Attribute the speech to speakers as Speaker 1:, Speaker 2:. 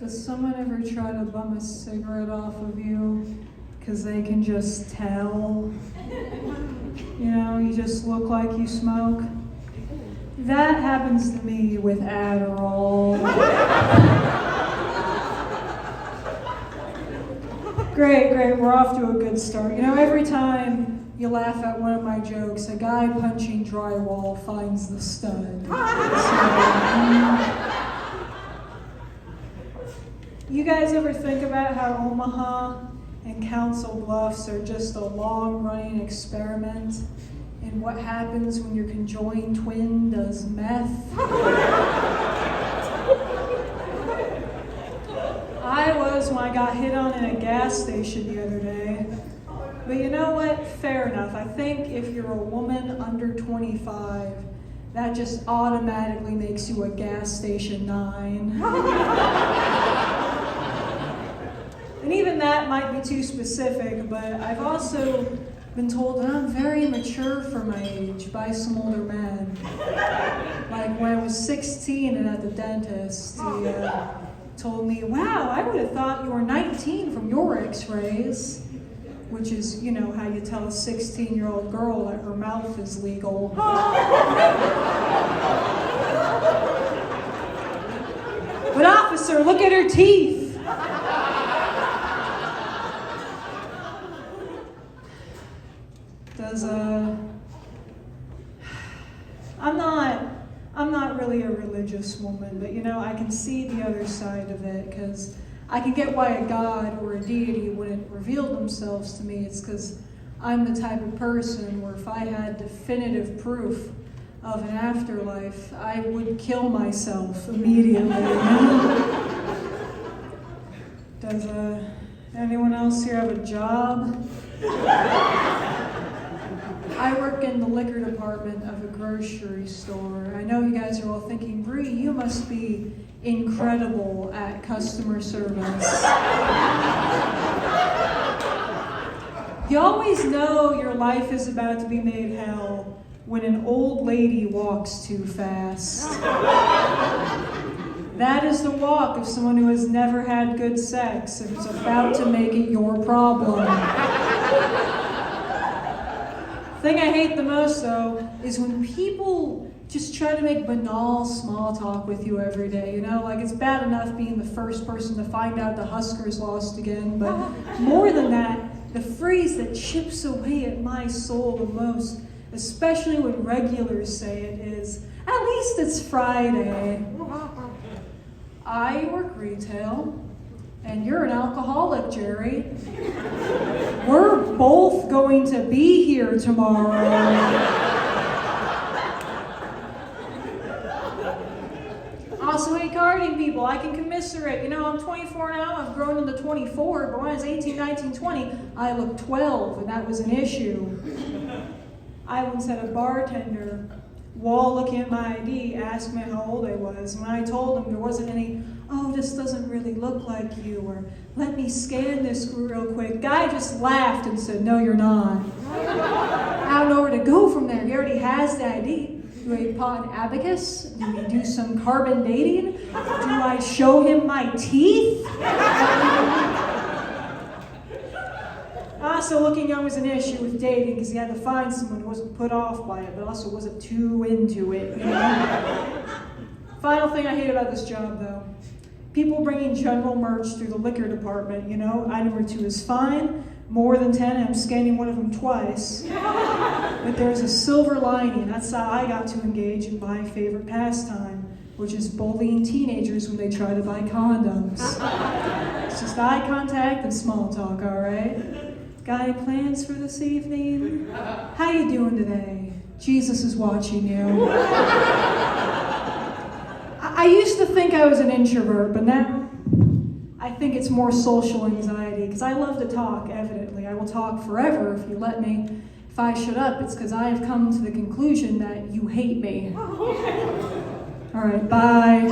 Speaker 1: Does someone ever try to bum a cigarette off of you because they can just tell? You know, you just look like you smoke? That happens to me with Adderall. Great, we're off to a good start. You know, every time you laugh at one of my jokes, a guy punching drywall finds the stud. You guys ever think about how Omaha and Council Bluffs are just a long-running experiment in what happens when your conjoined twin does meth? I was when I got hit on in a gas station the other day. But you know what? Fair enough. I think if you're a woman under 25, that just automatically makes you a gas station 9. And even that might be too specific, but I've also been told that I'm very mature for my age by some older men. Like when I was 16 and at the dentist, he told me, "Wow, I would have thought you were 19 from your x-rays," which is, you know, how you tell a 16-year-old girl that her mouth is legal. But officer, look at her teeth. I'm not really a religious woman, but you know, I can see the other side of it, because I can get why a god or a deity wouldn't reveal themselves to me. It's because I'm the type of person where if I had definitive proof of an afterlife, I would kill myself immediately. Does anyone else here have a job? I work in the liquor department of a grocery store. I know you guys are all thinking, Bree, you must be incredible at customer service. You always know your life is about to be made hell when an old lady walks too fast. That is the walk of someone who has never had good sex and is about to make it your problem. The thing I hate the most, though, is when people just try to make banal small talk with you every day. You know, like it's bad enough being the first person to find out the Huskers lost again, but more than that, the phrase that chips away at my soul the most, especially when regulars say it, is, "At least it's Friday." I work retail, and you're an alcoholic, Jerry. We're both going to be here tomorrow. Also hate carding people. I can commiserate. You know, I'm 24 now. I've grown into 24. But when I was 18, 19, 20, I looked 12, and that was an issue. I once had a bartender, while looking at my ID, asked me how old I was. When I told him there wasn't any, "Oh, this doesn't really look like you," or "Let me scan this real quick," guy just laughed and said, "No, you're not." I don't know where to go from there. He already has the ID. Do I pot an abacus? Do we do some carbon dating? Do I show him my teeth? Also, looking young was an issue with dating because you had to find someone who wasn't put off by it, but also wasn't too into it. You know? Final thing I hate about this job, though. People bringing general merch through the liquor department, you know, item or two is fine. More than 10, I'm scanning one of them twice. But there's a silver lining. That's how I got to engage in my favorite pastime, which is bullying teenagers when they try to buy condoms. It's just eye contact and small talk, all right? Got any plans for this evening? How you doing today? Jesus is watching you. I used to think I was an introvert, but now I think it's more social anxiety, because I love to talk, evidently. I will talk forever if you let me. If I shut up, it's because I've come to the conclusion that you hate me. All right, bye.